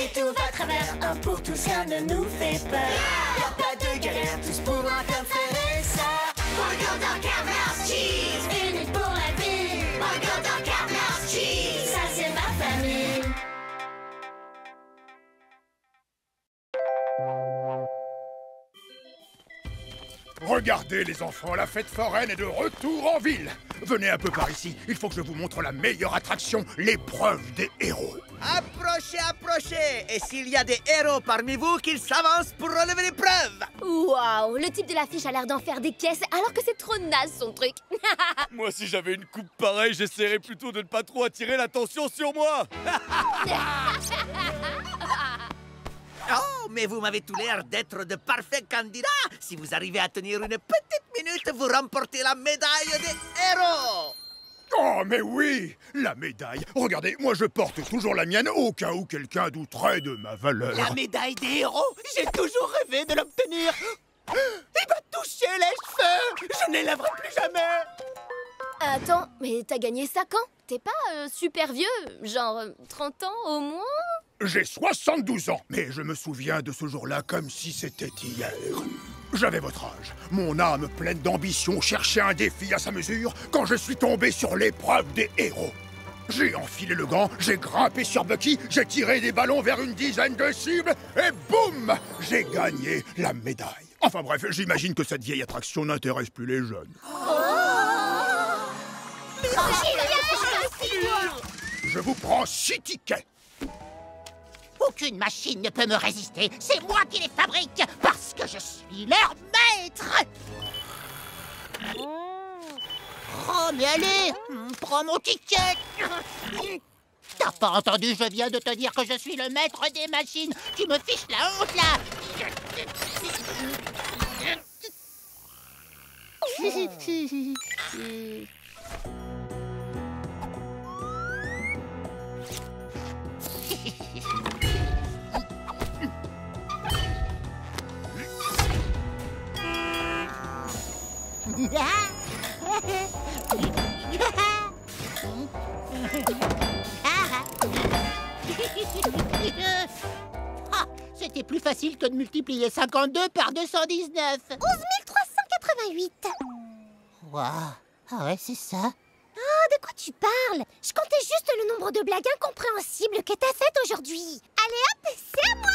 et tout va travers. Un pour tous, rien ne nous fait peur. Y'a pas de galère, tous pour un comme frères et sœurs. Burger dans Carnage Cheese, unis pour la vie. Burger dans Carnage Cheese, ça c'est ma famille. Regardez les enfants, la fête foraine est de retour en ville. Venez un peu par ici, il faut que je vous montre la meilleure attraction, l'épreuve des héros. Approchez, approchez. Et s'il y a des héros parmi vous, qu'ils s'avancent pour relever l'épreuve. Waouh, le type de l'affiche a l'air d'en faire des caisses alors que c'est trop naze son truc. Moi, si j'avais une coupe pareille, j'essaierais plutôt de ne pas trop attirer l'attention sur moi. Oh, mais vous m'avez tout l'air d'être de parfaits candidats. Si vous arrivez à tenir une petite minute, vous remportez la médaille des héros. Oh, mais oui, la médaille. Regardez, moi je porte toujours la mienne au cas où quelqu'un douterait de ma valeur. La médaille des héros, j'ai toujours rêvé de l'obtenir. Il m'a touché les cheveux. Je n'élèverai plus jamais. Attends, mais t'as gagné ça quand? T'es pas super vieux, genre 30 ans au moins? J'ai 72 ans, mais je me souviens de ce jour-là comme si c'était hier. J'avais votre âge. Mon âme pleine d'ambition cherchait un défi à sa mesure quand je suis tombé sur l'épreuve des héros. J'ai enfilé le gant, j'ai grimpé sur Bucky, j'ai tiré des ballons vers une dizaine de cibles et boum, j'ai gagné la médaille. Enfin bref, j'imagine que cette vieille attraction n'intéresse plus les jeunes. Je vous prends 6 tickets. Aucune machine ne peut me résister. C'est moi qui les fabrique parce que je suis leur maître. Oh, mais allez, prends mon ticket. T'as pas entendu, je viens de te dire que je suis le maître des machines. Tu me fiches la honte, là. Ah, c'était plus facile que de multiplier 52 par 219. 11 388. Waouh, ah ouais, c'est ça. Oh, de quoi tu parles? Je comptais juste le nombre de blagues incompréhensibles que t'as faites aujourd'hui. Allez hop, c'est à moi.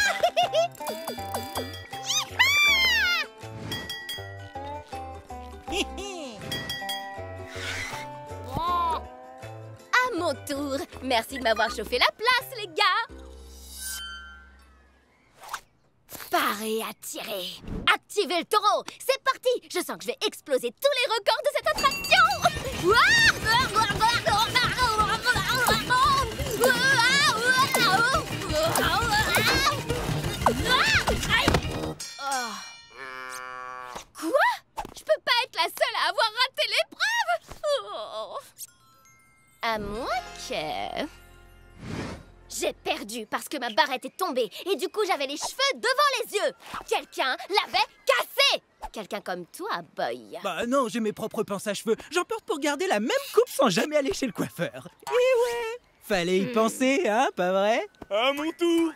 À mon tour. Merci de m'avoir chauffé la place, les gars. Parez à tirer. Activez le taureau. C'est parti. Je sens que je vais exploser tous les records de cette attraction. Quoi? Je peux pas être la seule à avoir raté l'épreuve. Oh. À moins que... J'ai perdu parce que ma barrette est tombée et du coup j'avais les cheveux devant les yeux. Quelqu'un l'avait cassé. Quelqu'un comme toi, boy. Bah non, j'ai mes propres pinces à cheveux. J'en porte pour garder la même coupe sans jamais aller chez le coiffeur. Et ouais, fallait y penser, hein, pas vrai? À mon tour.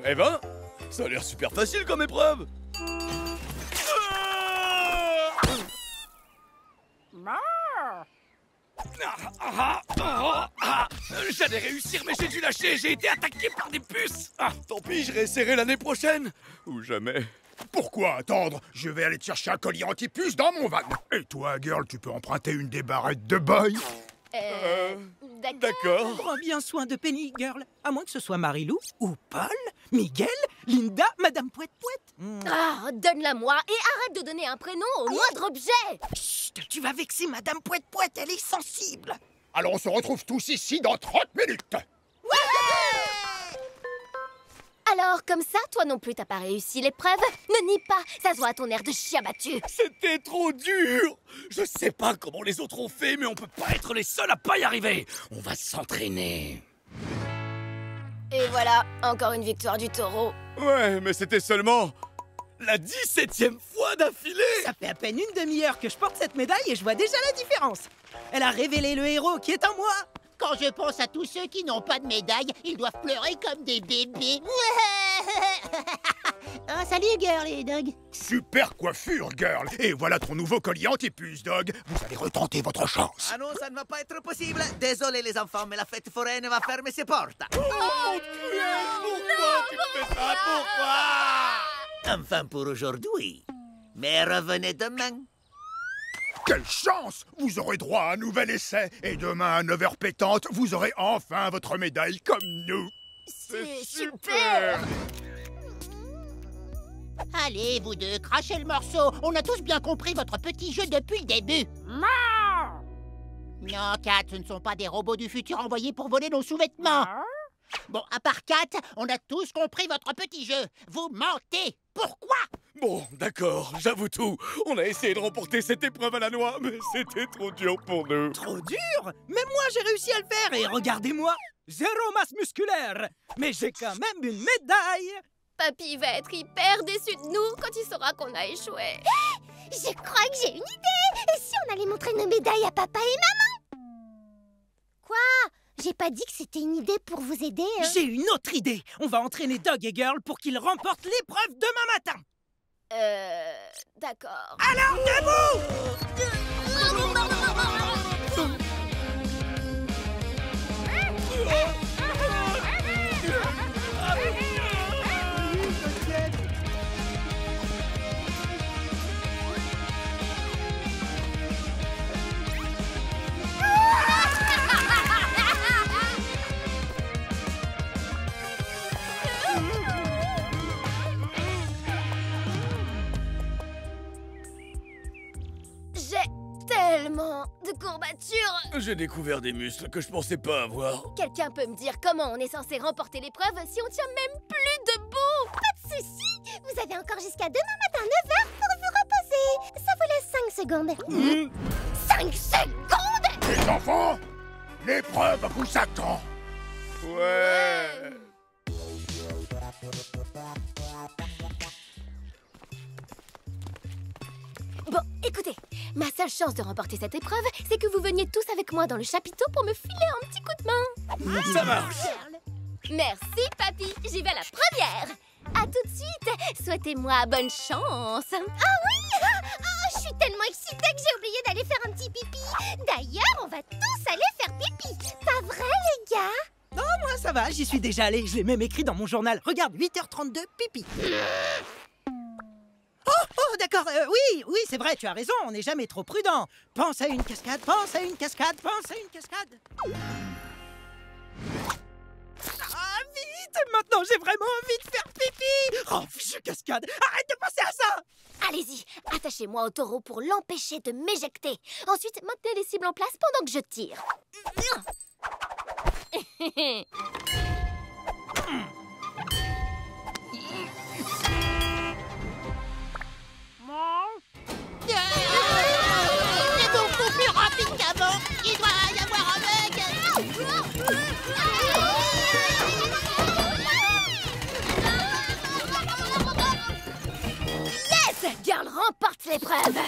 Eh ben, ça a l'air super facile comme épreuve. J'allais réussir, mais j'ai dû lâcher. J'ai été attaqué par des puces. Tant pis, je réessayerai l'année prochaine. Ou jamais. Pourquoi attendre? Je vais aller te chercher un collier anti-puce dans mon van. Et toi, girl, tu peux emprunter une des barrettes de boy? D'accord. Prends bien soin de Penny, girl. À moins que ce soit Marilou, ou Paul, Miguel, Linda, Madame Pouette-Pouette. Ah, donne-la-moi et arrête de donner un prénom au moindre objet. Chut, tu vas vexer Madame Pouette-Pouette, elle est sensible. Alors on se retrouve tous ici dans 30 minutes. Alors, comme ça, toi non plus, t'as pas réussi l'épreuve? Ne nie pas, ça se voit à ton air de chien battu. C'était trop dur. Je sais pas comment les autres ont fait, mais on peut pas être les seuls à pas y arriver. On va s'entraîner. Et voilà, encore une victoire du taureau. Ouais, mais c'était seulement la 17e fois d'affilée. Ça fait à peine une demi-heure que je porte cette médaille et je vois déjà la différence. Elle a révélé le héros qui est en moi. Quand je pense à tous ceux qui n'ont pas de médaille, ils doivent pleurer comme des bébés. Ah, salut, Girl et Dog. Super coiffure, girl. Et voilà ton nouveau collier anti-puce, Dog. Vous allez retenter votre chance. Ah non, ça ne va pas être possible. Désolé les enfants, mais la fête foraine va fermer ses portes. Pourquoi tu me fais ça? Pourquoi? Enfin pour aujourd'hui. Mais revenez demain. Quelle chance! Vous aurez droit à un nouvel essai. Et demain à 9h pétantes, vous aurez enfin votre médaille comme nous. C'est super. Allez, vous deux, crachez le morceau. On a tous bien compris votre petit jeu depuis le début. Non, Kat, ce ne sont pas des robots du futur envoyés pour voler nos sous-vêtements. Bon, à part Kat, on a tous compris votre petit jeu. Vous mentez. Pourquoi? Bon, d'accord, j'avoue tout. On a essayé de remporter cette épreuve à la noix, mais c'était trop dur pour nous. Trop dur? Même moi, j'ai réussi à le faire et regardez-moi. 0 masse musculaire. Mais j'ai quand même une médaille. Papy va être hyper déçu de nous quand il saura qu'on a échoué. Je crois que j'ai une idée. Et si on allait montrer nos médailles à papa et maman? Quoi? J'ai pas dit que c'était une idée pour vous aider, hein. J'ai une autre idée. On va entraîner Dog et Girl pour qu'ils remportent l'épreuve demain matin. D'accord. Alors, debout! J'ai tellement de courbatures. J'ai découvert des muscles que je pensais pas avoir. Quelqu'un peut me dire comment on est censé remporter l'épreuve si on tient même plus debout? Pas de soucis. Vous avez encore jusqu'à demain matin 9h pour vous reposer. Ça vous laisse 5 secondes. 5 secondes? Les enfants, l'épreuve vous attend. Ouais. Bon, écoutez, ma seule chance de remporter cette épreuve, c'est que vous veniez tous avec moi dans le chapiteau pour me filer un petit coup de main. Ça marche. Merci, papy. J'y vais la première. À tout de suite. Souhaitez-moi bonne chance. Ah oui! Oh, je suis tellement excitée que j'ai oublié d'aller faire un petit pipi. D'ailleurs, on va tous aller faire pipi. Pas vrai, les gars? Non, moi, ça va. J'y suis déjà allé. Je l'ai même écrit dans mon journal. Regarde, 8h32, pipi. Oh, d'accord. Oui, c'est vrai, tu as raison. On n'est jamais trop prudent. Pense à une cascade, pense à une cascade, pense à une cascade. Ah, vite! Maintenant, j'ai vraiment envie de faire pipi! Oh, fichu cascade! Arrête de penser à ça! Allez-y, attachez-moi au taureau pour l'empêcher de m'éjecter. Ensuite, maintenez les cibles en place pendant que je tire. C'est beaucoup plus rapide qu'avant. Il doit y avoir un mec. Yes! Girl remporte l'épreuve.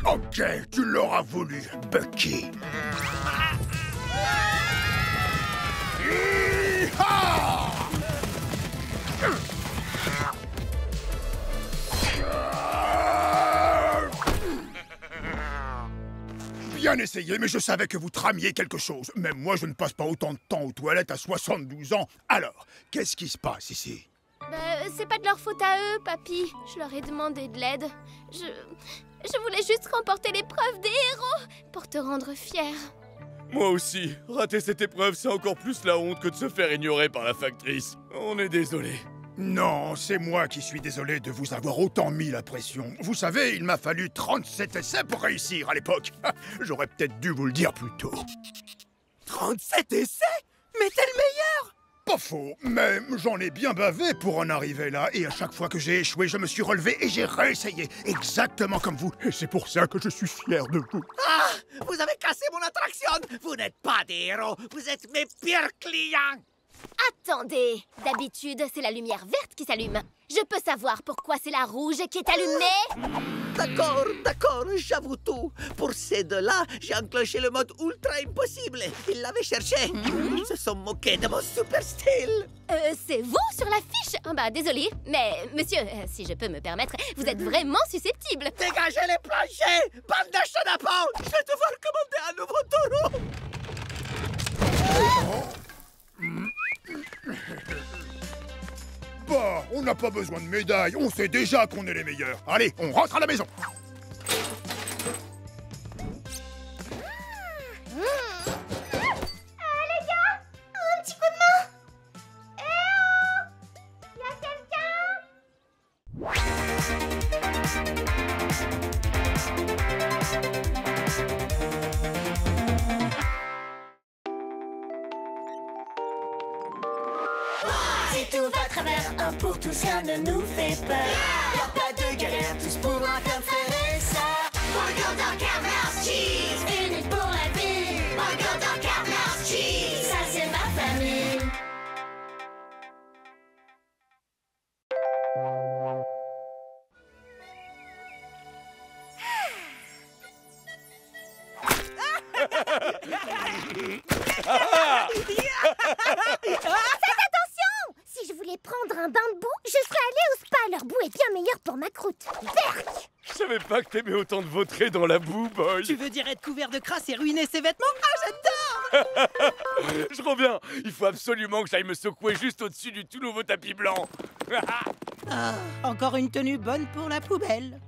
Ok, tu l'auras voulu, Bucky. Hi-ha! Bien essayé, mais je savais que vous tramiez quelque chose. Même moi, je ne passe pas autant de temps aux toilettes à 72 ans. Alors, qu'est-ce qui se passe ici? C'est pas de leur faute à eux, papy. Je leur ai demandé de l'aide. Je voulais juste remporter l'épreuve des héros pour te rendre fier. Moi aussi. Rater cette épreuve, c'est encore plus la honte que de se faire ignorer par la factrice. On est désolé. Non, c'est moi qui suis désolé de vous avoir autant mis la pression. Vous savez, il m'a fallu 37 essais pour réussir à l'époque. J'aurais peut-être dû vous le dire plus tôt. 37 essais? Mais t'es le meilleur! Pas faux, mais j'en ai bien bavé pour en arriver là. Et à chaque fois que j'ai échoué, je me suis relevé et j'ai réessayé. Exactement comme vous. Et c'est pour ça que je suis fier de vous. Ah! Vous avez cassé mon attraction! Vous n'êtes pas des héros! Vous êtes mes pires clients! Attendez, d'habitude, c'est la lumière verte qui s'allume. Je peux savoir pourquoi c'est la rouge qui est allumée? D'accord, j'avoue tout. Pour ces deux-là, j'ai enclenché le mode ultra impossible. Ils l'avaient cherché. Ils se sont moqués de mon super style. C'est vous sur l'affiche? Bah, désolé, mais monsieur, si je peux me permettre, vous êtes vraiment susceptible. Dégagez les planchers! Bande de chenapans! Je vais devoir commander un nouveau taureau! Bah, on n'a pas besoin de médailles, on sait déjà qu'on est les meilleurs. Allez, on rentre à la maison. Les gars, un petit coup de main. Eh oh, y a Si tout va à travers, un pour tous, rien ne nous fait peur. Y'a pas de galère, tous pour un comme frère et sœur. Burger dans Carmel's Cheese, unis pour la vie. Burger dans Carmel's Cheese, ça c'est ma famille. Si je voulais prendre un bain de boue, je serais allée au spa. Leur boue est bien meilleure pour ma croûte. Berk! Je savais pas que t'aimais autant de vautrer dans la boue, boy. Tu veux dire être couvert de crasse et ruiner ses vêtements? Ah, j'adore! Je reviens. Il faut absolument que j'aille me secouer juste au-dessus du tout nouveau tapis blanc. Ah, encore une tenue bonne pour la poubelle.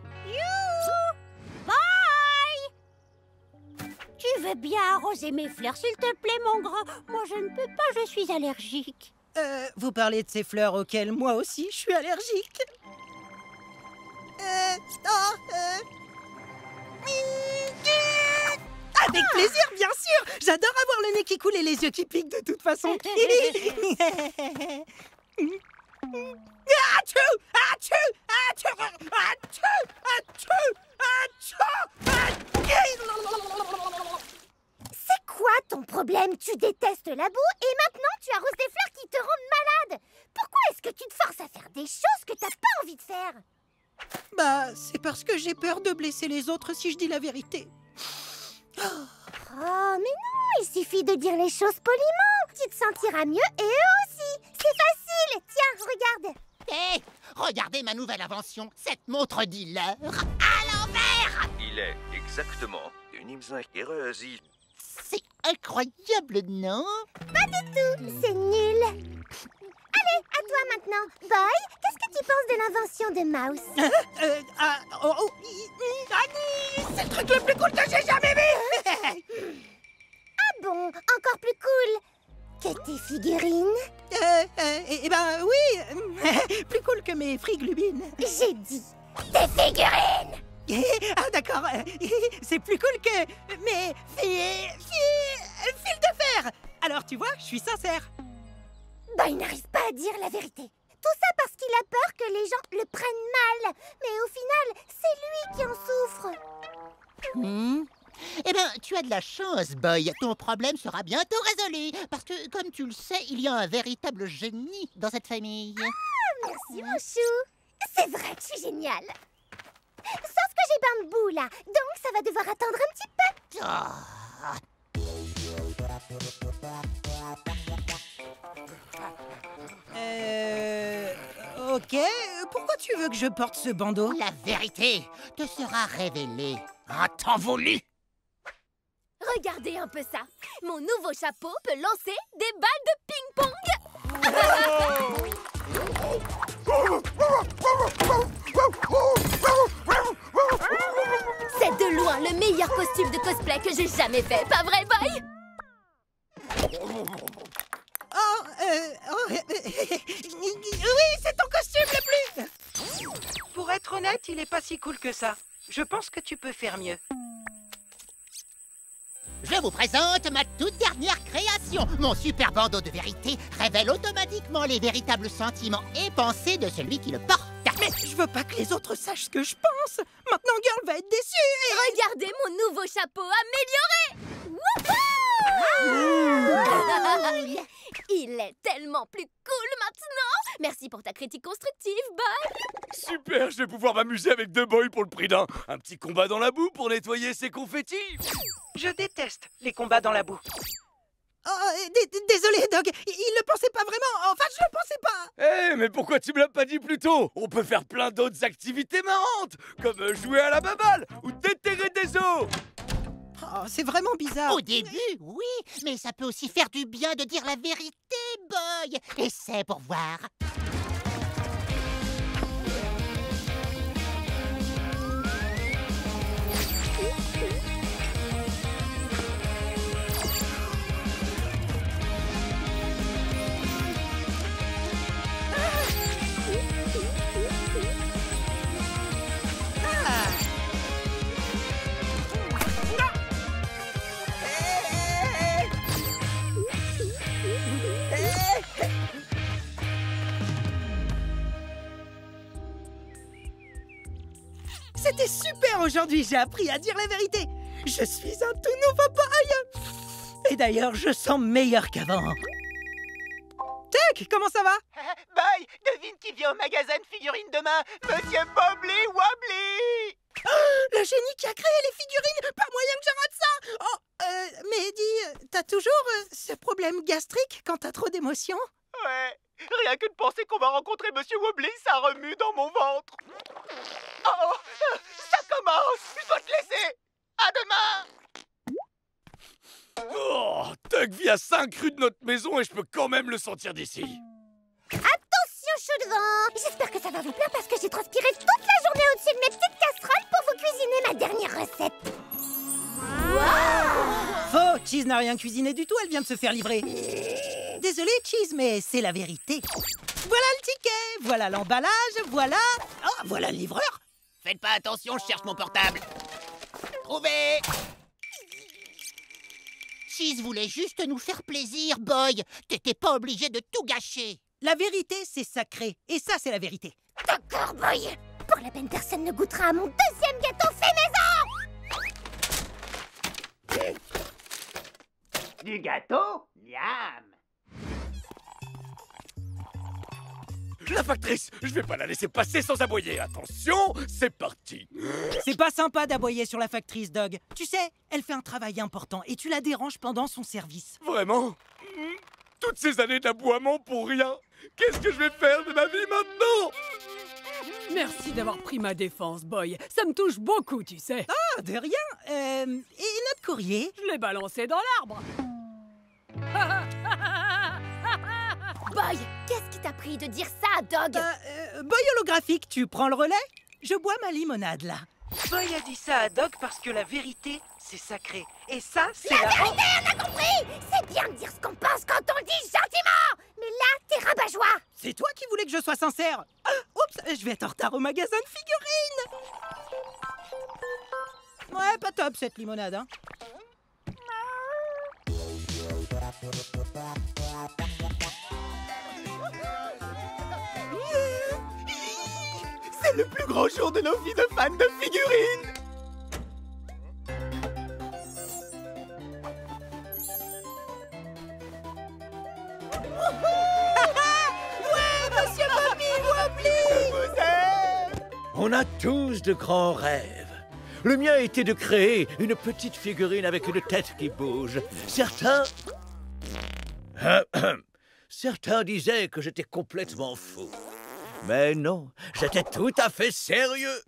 Tu veux bien arroser mes fleurs, s'il te plaît, mon grand? Moi, je ne peux pas, je suis allergique. Vous parlez de ces fleurs auxquelles moi aussi je suis allergique. Avec plaisir, bien sûr. J'adore avoir le nez qui coule et les yeux qui piquent de toute façon. Achou! Achou! Achou! Achou! Achou! C'est quoi ton problème? Tu détestes la boue et maintenant tu arroses des fleurs qui te rendent malade. Pourquoi est-ce que tu te forces à faire des choses que t'as pas envie de faire? Bah, c'est parce que j'ai peur de blesser les autres si je dis la vérité. Oh, mais non, il suffit de dire les choses poliment. Tu te sentiras mieux et eux aussi. C'est facile. Tiens, regarde. Hé, regardez ma nouvelle invention, cette montre dit l'heure à l'envers. Il est exactement une érosie. C'est incroyable, non? Pas du tout, c'est nul. Allez, à toi maintenant. Boy, qu'est-ce que tu penses de l'invention de Mouse? C'est le truc le plus cool que j'ai jamais vu! Ah bon, encore plus cool que tes figurines? Eh ben oui, plus cool que mes friglubines. J'ai dit tes figurines! Ah d'accord, c'est plus cool que mes fils de fer. Alors tu vois, je suis sincère. Bah, il n'arrive pas à dire la vérité. Tout ça parce qu'il a peur que les gens le prennent mal. Mais au final, c'est lui qui en souffre. Eh ben, tu as de la chance, Boy. Ton problème sera bientôt résolu. Parce que, comme tu le sais, il y a un véritable génie dans cette famille. Ah, merci, mon chou. C'est vrai que je suis géniale. Sauf que j'ai bain de boue, là. Donc, ça va devoir attendre un petit peu. Ok, pourquoi tu veux que je porte ce bandeau? La vérité te sera révélée en temps voulu. Regardez un peu ça. Mon nouveau chapeau peut lancer des balles de ping-pong. C'est de loin le meilleur costume de cosplay que j'ai jamais fait, pas vrai, Boy? Oui, c'est ton costume le plus... Pour être honnête, il est pas si cool que ça. Je pense que tu peux faire mieux. Je vous présente ma toute dernière création. Mon super bandeau de vérité révèle automatiquement les véritables sentiments et pensées de celui qui le porte. Mais je veux pas que les autres sachent ce que je pense. Maintenant, Girl va être déçue. Regardez mon nouveau chapeau amélioré. Wouhou! Il est tellement plus cool maintenant. Merci pour ta critique constructive, Boy. Super, je vais pouvoir m'amuser avec deux boys pour le prix d'un. Un petit combat dans la boue pour nettoyer ses confettis. Je déteste les combats dans la boue. Oh, désolé, Dog. Il le pensait pas vraiment. Enfin, je le pensais pas. Eh, mais pourquoi tu me l'as pas dit plus tôt? On peut faire plein d'autres activités marrantes, comme jouer à la baballe ou déterrer des os. Oh, c'est vraiment bizarre. Au début, oui, mais ça peut aussi faire du bien de dire la vérité, Boy. Essaie pour voir. C'était super aujourd'hui, j'ai appris à dire la vérité. Je suis un tout nouveau boy. Et d'ailleurs, je sens meilleur qu'avant. Tuck, comment ça va? Boy, devine qui vient au magasin de figurines demain? Monsieur Bobbly Wobbly. Le génie qui a créé les figurines. Pas moyen que je rate ça. Oh, mais dis, t'as toujours ce problème gastrique quand t'as trop d'émotions? Ouais, rien que de penser qu'on va rencontrer Monsieur Wobbly, ça remue dans mon ventre. Oh, ça commence. Je dois te laisser. À demain. Oh, Tuck vit à 5 rues de notre maison et je peux quand même le sentir d'ici. Attention, chaudron. J'espère que ça va vous plaire parce que j'ai transpiré toute la journée au-dessus de mes petites casseroles pour vous cuisiner ma dernière recette. Faux, Cheese n'a rien cuisiné du tout, elle vient de se faire livrer. Désolé, Cheese, mais c'est la vérité. Voilà le ticket, voilà l'emballage, voilà... Oh, voilà le livreur. Faites pas attention, je cherche mon portable. Trouvé! Cheese voulait juste nous faire plaisir, Boy. T'étais pas obligé de tout gâcher. La vérité, c'est sacré. Et ça, c'est la vérité. D'accord, Boy. Pour la peine, personne ne goûtera à mon deuxième gâteau fait maison. Du gâteau? Miam. La factrice, je vais pas la laisser passer sans aboyer. Attention, c'est parti. C'est pas sympa d'aboyer sur la factrice, Dog. Tu sais, elle fait un travail important et tu la déranges pendant son service. Vraiment? Toutes ces années d'aboiement pour rien. Qu'est-ce que je vais faire de ma vie maintenant? Merci d'avoir pris ma défense, Boy. Ça me touche beaucoup, tu sais. Ah, de rien. Et notre courrier? Je l'ai balancé dans l'arbre. Boy, qu'est-ce qui t'a pris de dire ça, Dog? Boy holographique, tu prends le relais? Je bois ma limonade, là. Boy a dit ça à Dog parce que la vérité, c'est sacré. Et ça, c'est La vérité, on a compris. C'est bien de dire ce qu'on pense quand on le dit gentiment. Mais là, t'es rabat-joie. C'est toi qui voulais que je sois sincère. Ah, oups, je vais être en retard au magasin de figurines. Ouais, pas top cette limonade, hein. C'est le plus grand jour de nos vies de fans de figurines. Ouais, Monsieur Bobby Wobbly. Vous aime. On a tous de grands rêves. Le mien était de créer une petite figurine avec une tête qui bouge. Certains disaient que j'étais complètement fou. Mais non, j'étais tout à fait sérieux.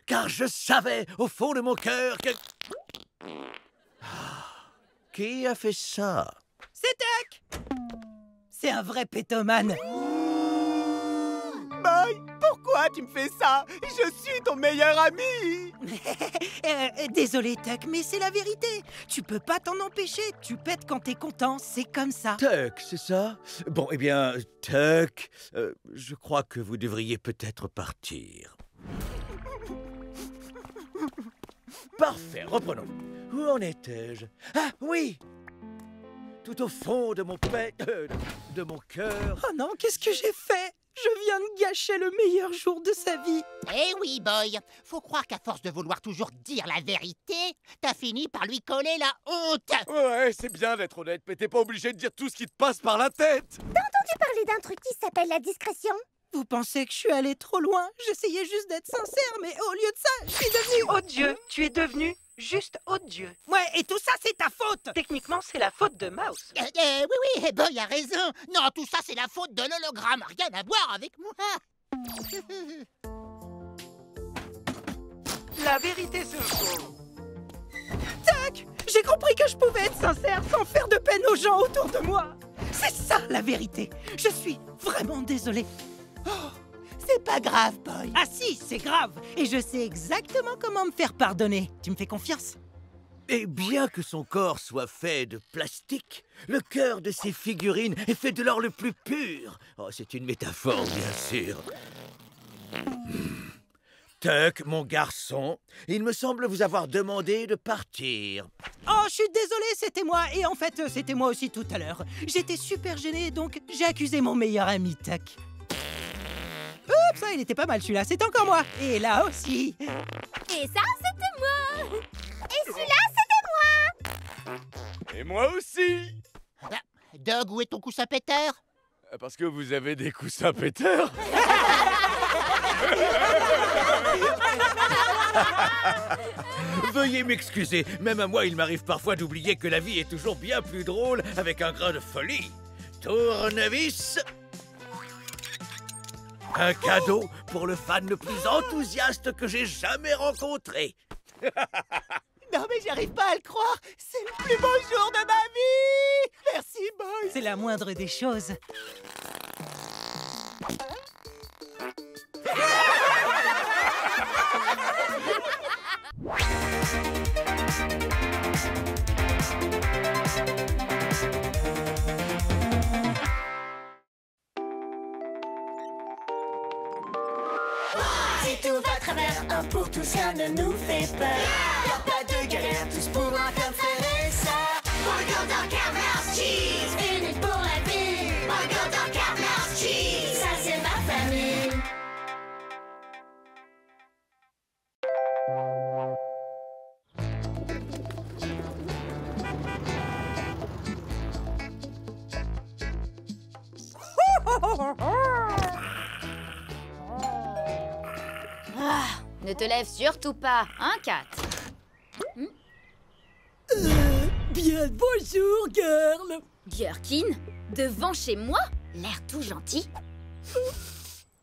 Car je savais au fond de mon cœur que... Qui a fait ça? C'est Tuck. C'est un vrai pétomane. Boy, pourquoi tu me fais ça? Je suis ton meilleur ami. Désolé, Tuck, mais c'est la vérité. Tu peux pas t'en empêcher. Tu pètes quand t'es content, c'est comme ça. Tuck, c'est ça? Bon, eh bien, Tuck, je crois que vous devriez peut-être partir. Parfait, reprenons. Où en étais-je? Ah, oui! Tout au fond de mon de mon cœur. Oh non, qu'est-ce que j'ai fait? Je viens de gâcher le meilleur jour de sa vie. Eh oui, Boy. Faut croire qu'à force de vouloir toujours dire la vérité, t'as fini par lui coller la honte. Ouais, c'est bien d'être honnête, mais t'es pas obligé de dire tout ce qui te passe par la tête. T'as entendu parler d'un truc qui s'appelle la discrétion? Vous pensez que je suis allée trop loin? J'essayais juste d'être sincère, mais au lieu de ça, je suis devenue odieux. Tu es devenu juste odieux. Ouais, et tout ça, c'est ta faute. Techniquement, c'est la faute de Mouse. Oui, Boy a raison. Non, tout ça, c'est la faute de l'hologramme. Rien à voir avec moi. La vérité se trouve. Tac! J'ai compris que je pouvais être sincère sans faire de peine aux gens autour de moi. C'est ça, la vérité. Je suis vraiment désolé. Oh, c'est pas grave, Boy. Ah si, c'est grave. Et je sais exactement comment me faire pardonner. Tu me fais confiance? Et bien que son corps soit fait de plastique, le cœur de ses figurines est fait de l'or le plus pur. Oh, c'est une métaphore, bien sûr. Tuck, mon garçon, il me semble vous avoir demandé de partir. Oh, je suis désolé, c'était moi. Et en fait, c'était moi aussi tout à l'heure. J'étais super gêné, donc j'ai accusé mon meilleur ami, Tuck. Oups, ça, il était pas mal celui-là. C'est encore moi. Et là aussi. Et ça, c'était moi. Et celui-là, c'était moi. Et moi aussi. Doug, où est ton coussin péteur? Parce que vous avez des coussins péteurs. Veuillez m'excuser, même à moi il m'arrive parfois d'oublier que la vie est toujours bien plus drôle avec un grain de folie. Tournevis. Un cadeau pour le fan le plus enthousiaste que j'ai jamais rencontré. Non mais j'arrive pas à le croire. C'est le plus beau jour de ma vie. Merci, Boy. C'est la moindre des choses. Si tout va à travers, un pour tous, rien ne nous fait peur. Y'a pas de galère, tous pour un comme frère et sœur. Burger dans Mouse Cheese, unis pour la vie. Burger dans Mouse Cheese, ça c'est ma famille. Ah, ne te lève surtout pas, hein, Kat? Bien le bonjour, girl. Gherkin, devant chez moi? L'air tout gentil.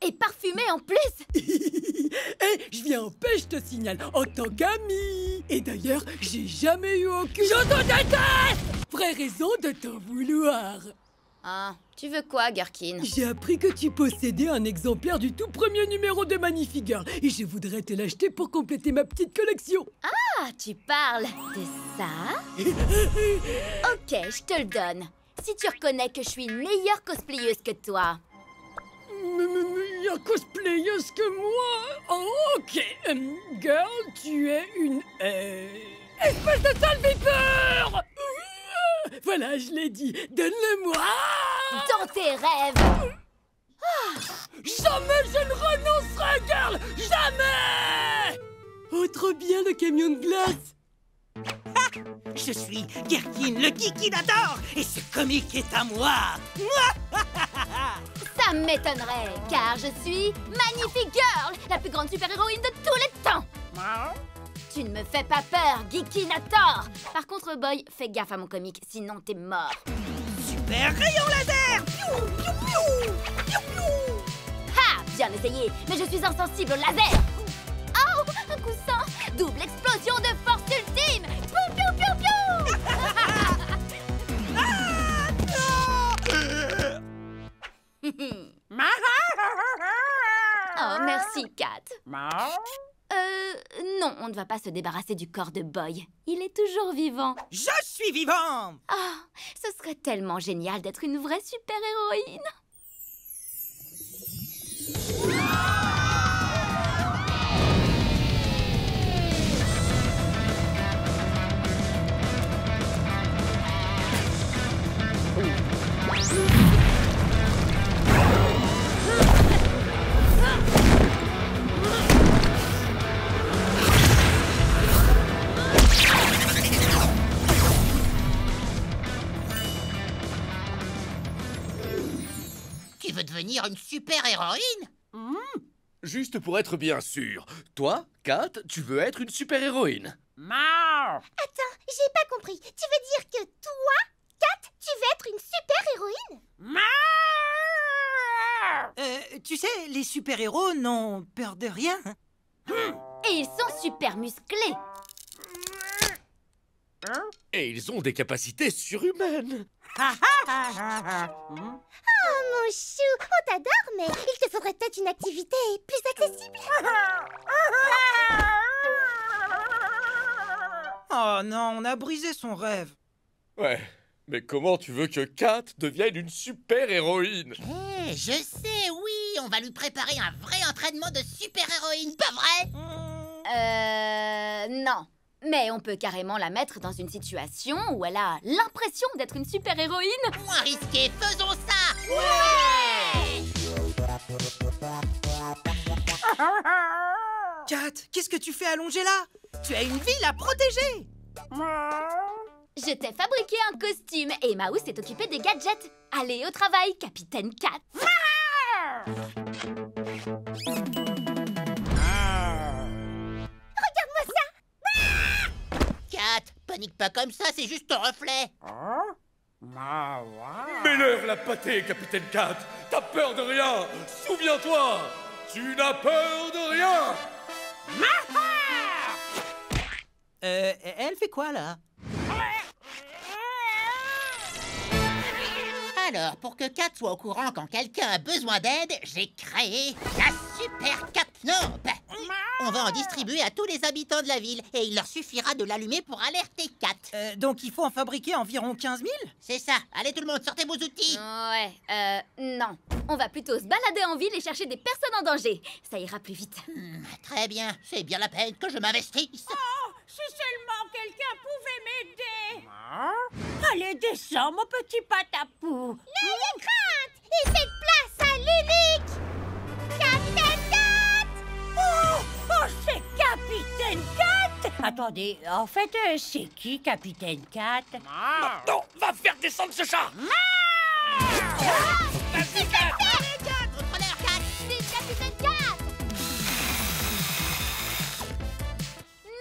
Et parfumé en plus. Eh, je viens en paix, je te signale, en tant qu'ami. Et d'ailleurs, j'ai jamais eu aucune... Je te déteste! Vraie raison de t'en vouloir. Ah, tu veux quoi, Gherkin? J'ai appris que tu possédais un exemplaire du tout premier numéro de Magnifique Girl et je voudrais te l'acheter pour compléter ma petite collection. Ah, tu parles de ça? Ok, je te le donne. Si tu reconnais que je suis une meilleure cosplayeuse que toi. Meilleure cosplayeuse que moi? Oh, ok. Girl, tu es une... espèce de sale vipère! Voilà, je l'ai dit. Donne-le-moi! Dans tes rêves! Jamais je ne renoncerai, girl! Jamais! Oh, trop bien le camion de glace! Je suis Gherkin, le kikinator, et ce comique est à moi. Ça m'étonnerait, car je suis Magnifique Girl, la plus grande super-héroïne de tous les temps. Tu ne me fais pas peur, Geekinator. Par contre, Boy, fais gaffe à mon comique, sinon t'es mort. Super rayon laser! Piou, piou, piou, piou, piou. Ha! Bien essayé, mais je suis insensible au laser. Oh! Un coussin! Double explosion de force ultime! Piou, piou, piou, piou! Oh, merci, Kat. Non, on ne va pas se débarrasser du corps de Boy. Il est toujours vivant. Je suis vivant! Ah, ce serait tellement génial d'être une vraie super-héroïne. devenir une super-héroïne? Juste pour être bien sûr, toi, Kat, tu veux être une super-héroïne. Attends, j'ai pas compris. Tu veux dire que toi, Kat, tu veux être une super-héroïne? Tu sais, les super-héros n'ont peur de rien. Et ils sont super musclés. Et ils ont des capacités surhumaines. Oh, mon chou, on t'adore, mais il te faudrait peut-être une activité plus accessible. Oh non, on a brisé son rêve. Ouais, mais comment tu veux que Kat devienne une super-héroïne? Je sais, oui, on va lui préparer un vrai entraînement de super-héroïne, pas vrai? Non. Mais on peut carrément la mettre dans une situation où elle a l'impression d'être une super-héroïne. Moins risqué, faisons ça! Ouais! Kat, qu'est-ce que tu fais allongé là? Tu as une ville à protéger! Je t'ai fabriqué un costume et Mouse s'est occupée des gadgets. Allez au travail, Capitaine Kat. Regarde-moi ça! Kat, panique pas comme ça, c'est juste ton reflet. Mets-leur la pâtée, Capitaine Kat. T'as peur de rien. Souviens-toi, tu n'as peur de rien. Elle fait quoi là? Alors, pour que Kat soit au courant quand quelqu'un a besoin d'aide, j'ai créé la Super Catlampe. On va en distribuer à tous les habitants de la ville et il leur suffira de l'allumer pour alerter Kat. Donc il faut en fabriquer environ 15 000? C'est ça. Allez tout le monde, sortez vos outils. Ouais, non. On va plutôt se balader en ville et chercher des personnes en danger. Ça ira plus vite. Très bien, c'est bien la peine que je m'investisse. Oh, si seulement quelqu'un pouvait m'aider. Allez, descends, mon petit patapou. N'ayez crainte et faites place à l'unique Capitaine Kat! Oh, c'est Capitaine Kat. Attendez, en fait, c'est qui Capitaine Kat? Maintenant, va faire descendre ce chat. C'est Capitaine Kat! C'est Capitaine Kat!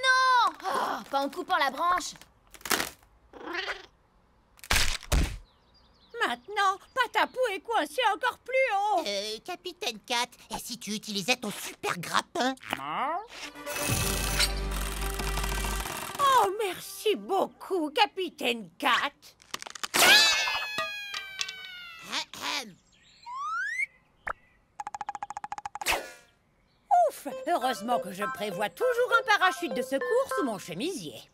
Non! Oh, pas en coupant la branche. Maintenant, Patapou est coincé encore plus haut. Capitaine Kat, et si tu utilisais ton super grappin? Oh, merci beaucoup, Capitaine Kat. Ouf, heureusement que je prévois toujours un parachute de secours sous mon chemisier.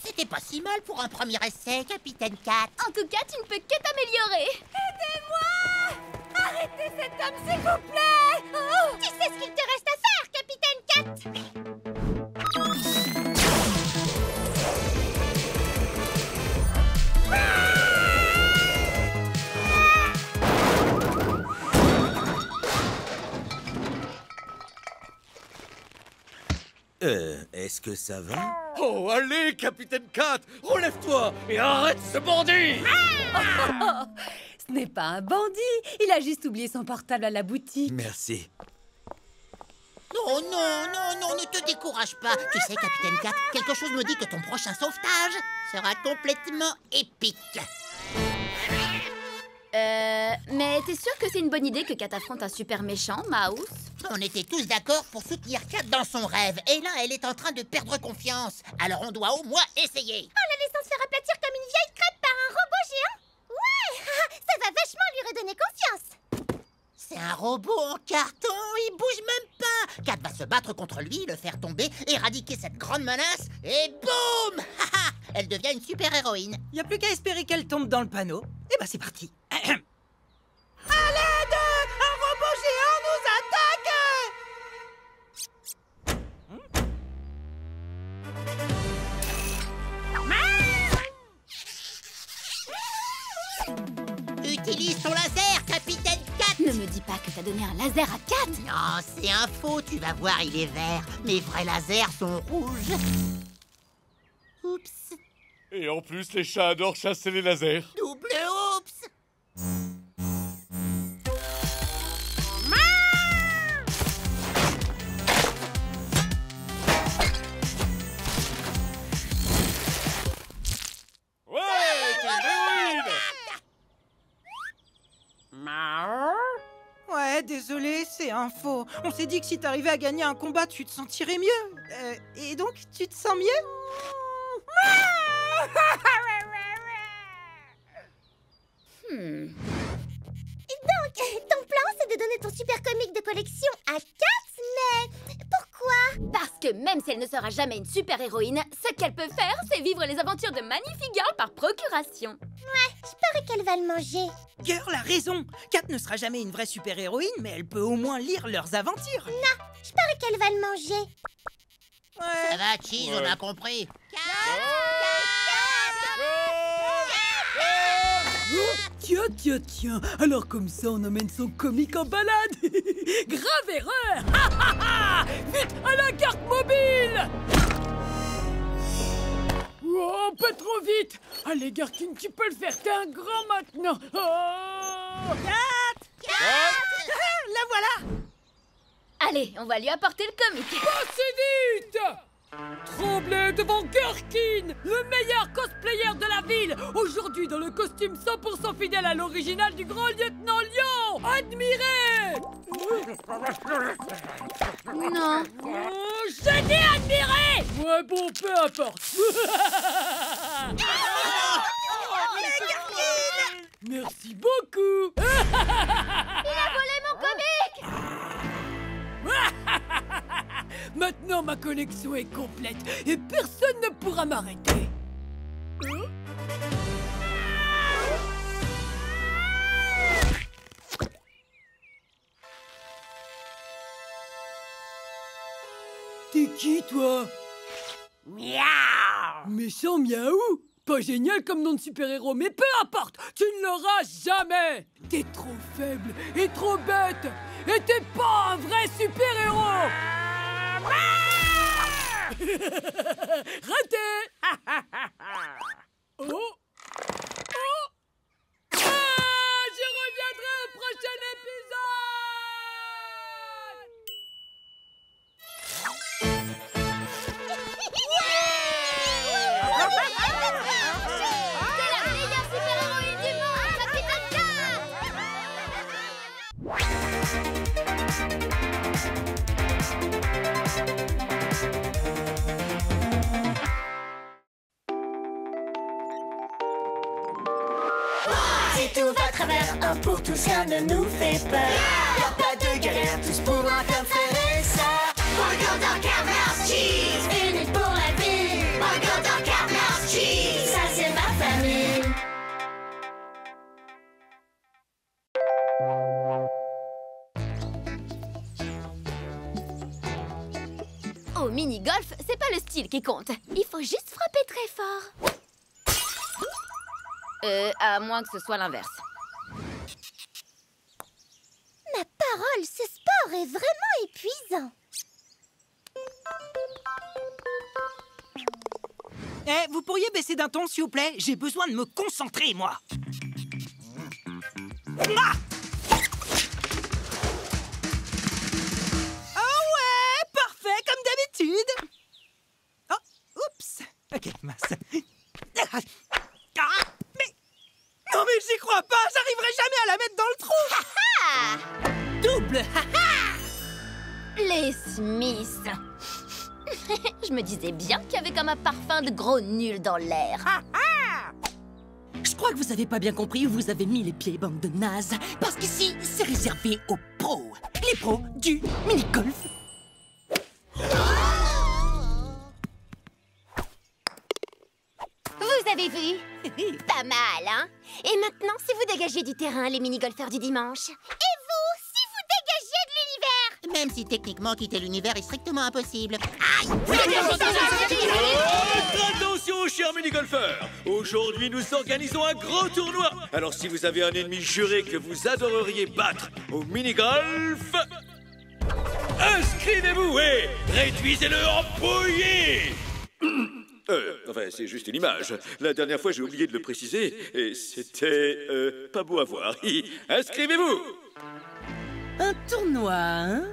C'était pas si mal pour un premier essai, Capitaine Kat. En tout cas, tu ne peux que t'améliorer. Aidez-moi! Arrêtez cet homme, s'il vous plaît! Oh, tu sais ce qu'il te reste à faire, Capitaine Kat! Est-ce que ça va? Oh, allez, Capitaine Kat, relève-toi et arrête ce bandit. Ce n'est pas un bandit, il a juste oublié son portable à la boutique. Merci. Non, ne te décourage pas. Tu sais, Capitaine Kat, quelque chose me dit que ton prochain sauvetage sera complètement épique. Mais t'es sûr que c'est une bonne idée que Kat affronte un super méchant, Mouse? On était tous d'accord pour soutenir Kat dans son rêve. Et là, elle est en train de perdre confiance. Alors on doit au moins essayer. En la laissant se faire aplatir comme une vieille crêpe par un robot géant? Ouais! Ça va vachement lui redonner confiance. C'est un robot en carton, il bouge même pas. Kat va se battre contre lui, le faire tomber, éradiquer cette grande menace, et boum! Elle devient une super-héroïne. Y a plus qu'à espérer qu'elle tombe dans le panneau. Et bah c'est parti. À l'aide! Un robot géant nous attaque! Utilise ton laser, Capitaine Kat! Ne me dis pas que t'as donné un laser à Kat? Non, c'est un faux, tu vas voir, il est vert. Mes vrais lasers sont rouges. Oups. Et en plus, les chats adorent chasser les lasers. Double oups. Ouais, désolé, c'est un faux. On s'est dit que si t'arrivais à gagner un combat, tu te sentirais mieux. Et donc, tu te sens mieux? Donc, ton plan, c'est de donner ton super comique de collection à Kat, mais pourquoi? Parce que même si elle ne sera jamais une super-héroïne, ce qu'elle peut faire, c'est vivre les aventures de Magnifique Girl par procuration. Ouais, je parie qu'elle va le manger. Girl a raison. Kat ne sera jamais une vraie super-héroïne, mais elle peut au moins lire leurs aventures. Non, je parie qu'elle va le manger. Ça va, Cheese, on a compris. Tiens, alors comme ça on emmène son comique en balade. Grave erreur. Vite, à la carte mobile. Oh, pas trop vite. Allez Garkin, tu peux le faire, t'es un grand maintenant. Oh. Kat, la voilà. Allez, on va lui apporter le comique. Passez vite. Tremblez devant Gherkin, le meilleur cosplayer de la ville. Aujourd'hui dans le costume 100% fidèle à l'original du grand lieutenant Lion. Admirez. Non. Oh, j'ai dit admirez. Ouais bon, peu importe. Merci beaucoup. Il a volé mon comique. Maintenant, ma collection est complète et personne ne pourra m'arrêter. T'es qui, toi? Miaou. Méchant miaou? Pas génial comme nom de super-héros, mais peu importe, tu ne l'auras jamais. T'es trop faible et trop bête. Et t'es pas un vrai super-héros. Raté. Oh. Oh. Ah, je reviendrai au prochain C'est la meilleure super-héroïne du monde, Capitaine Si tout va à travers, un pour tous, rien ne nous fait peur. Y'a pas de galère, tous pour un comme frère et sœur. Burger dans Carmel's Cheese, unis pour la vie. Burger dans Carmel's Cheese, ça c'est ma famille. Au mini-golf, c'est pas le style qui compte. Il faut juste frapper très fort. À moins que ce soit l'inverse. Ma parole, ce sport est vraiment épuisant. Vous pourriez baisser d'un ton, s'il vous plaît? J'ai besoin de me concentrer, moi. Ah! Oh ouais, parfait, comme d'habitude. Oh, oups. Ok, mince. Ah, mais... Non mais j'y crois pas, j'arriverai jamais à la mettre dans le trou. Double. Les Smiths. Je me disais bien qu'il y avait comme un parfum de gros nul dans l'air. Je crois que vous avez pas bien compris où vous avez mis les pieds, bande de nazes. Parce qu'ici, c'est réservé aux pros. Les pros du mini-golf. Vous avez vu? Pas mal, hein? Et maintenant, si vous dégagez du terrain, les mini-golfeurs du dimanche. Et vous, si vous dégagez de l'univers? Même si techniquement quitter l'univers est strictement impossible. Aïe! Attention, chers mini-golfeurs! Aujourd'hui, nous organisons un grand tournoi. Alors, si vous avez un ennemi juré que vous adoreriez battre au mini-golf, inscrivez-vous et réduisez-le en bouillie! Enfin, c'est juste une image. La dernière fois, j'ai oublié de le préciser et c'était pas beau à voir. Inscrivez-vous! Un tournoi, hein?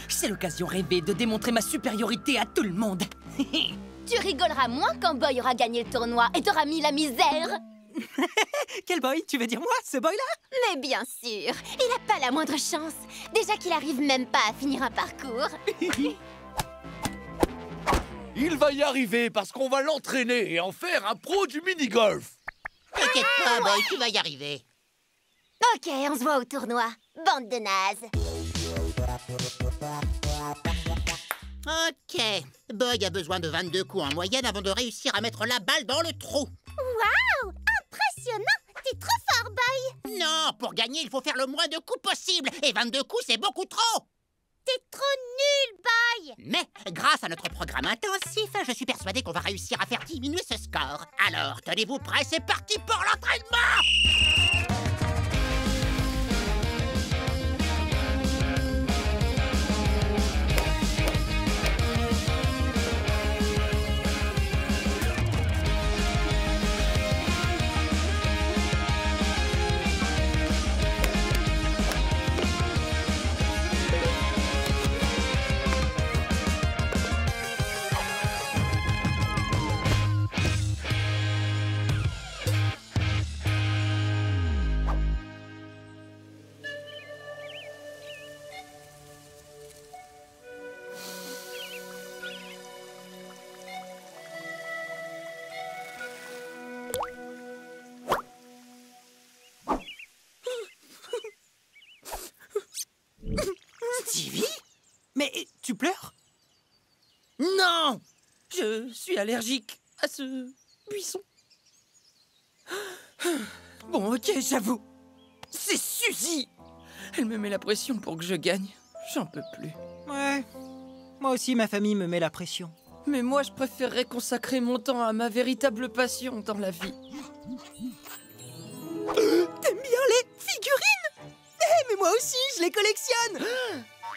C'est l'occasion rêvée de démontrer ma supériorité à tout le monde. Tu rigoleras moins quand Boy aura gagné le tournoi et t'auras mis la misère. Quel boy? Tu veux dire moi, ce boy-là? Mais bien sûr, il n'a pas la moindre chance. Déjà qu'il arrive même pas à finir un parcours. Il va y arriver parce qu'on va l'entraîner et en faire un pro du mini-golf. T'inquiète pas, Boy, tu vas y arriver. Ok, on se voit au tournoi. Bande de nazes. Ok. Boy a besoin de 22 coups en moyenne avant de réussir à mettre la balle dans le trou. Waouh! Impressionnant! T'es trop fort, Boy! Non, pour gagner, il faut faire le moins de coups possible. Et 22 coups, c'est beaucoup trop. T'es trop nul, Boy! Mais grâce à notre programme intensif, je suis persuadée qu'on va réussir à faire diminuer ce score. Alors, tenez-vous prêts, c'est parti pour l'entraînement! Stevie? Mais tu pleures? Non! Je suis allergique à ce buisson. Bon, ok, j'avoue. C'est Suzy! Elle me met la pression pour que je gagne. J'en peux plus. Ouais. Moi aussi, ma famille me met la pression. Mais moi, je préférerais consacrer mon temps à ma véritable passion dans la vie. T'aimes bien les figurines? Mais moi aussi, je les collectionne.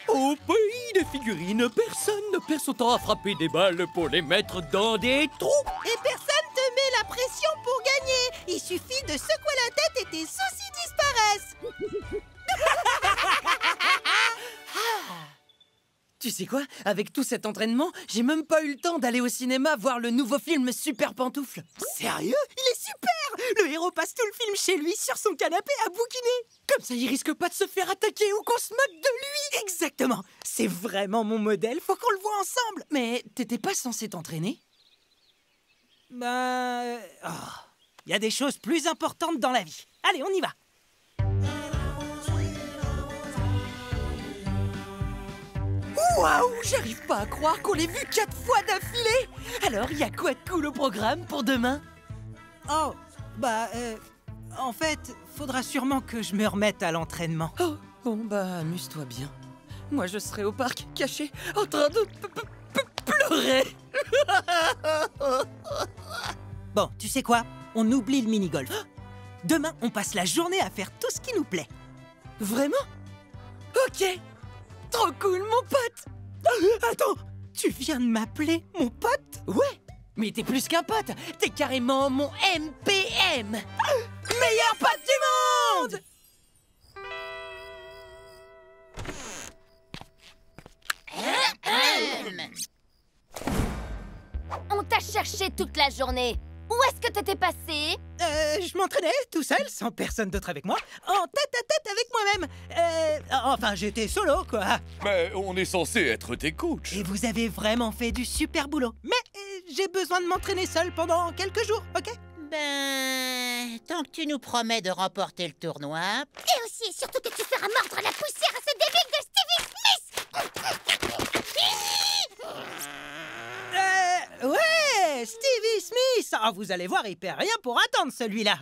Au pays des figurines, personne ne perd son temps à frapper des balles pour les mettre dans des trous. Et personne te met la pression pour gagner. Il suffit de secouer la tête et tes soucis disparaissent. Tu sais quoi? Avec tout cet entraînement, j'ai même pas eu le temps d'aller au cinéma voir le nouveau film Super Pantoufle. Sérieux? Il est super! Le héros passe tout le film chez lui, sur son canapé, à bouquiner. Comme ça, il risque pas de se faire attaquer ou qu'on se moque de lui. Exactement. C'est vraiment mon modèle, faut qu'on le voit ensemble. Mais t'étais pas censé t'entraîner? Bah... Il y a des choses plus importantes dans la vie. Allez, on y va. Waouh, j'arrive pas à croire qu'on l'ait vu 4 fois d'affilée. Alors, il y a quoi de cool au programme pour demain? Oh, bah, en fait, faudra sûrement que je me remette à l'entraînement. Oh, bon, bah, amuse-toi bien. Moi, je serai au parc, caché, en train de pleurer. Bon, tu sais quoi? On oublie le mini-golf. Demain, on passe la journée à faire tout ce qui nous plaît. Vraiment? Ok. Trop cool, mon pote. Attends, tu viens de m'appeler mon pote? Ouais, mais t'es plus qu'un pote. T'es carrément mon MPM. Meilleur pote du monde. On t'a cherché toute la journée. Où est-ce que t'étais passé? Je m'entraînais tout seul, sans personne d'autre avec moi, en tête-à-tête avec moi-même. Enfin, j'étais solo, quoi. Mais on est censé être tes coachs. Et vous avez vraiment fait du super boulot. Mais j'ai besoin de m'entraîner seul pendant quelques jours, ok? Ben, tant que tu nous promets de remporter le tournoi... Et aussi, surtout que tu feras mordre la poussière à ce débile de Stevie Smith. Ouais, Stevie Smith. Ah, vous allez voir, il perd rien pour attendre celui-là.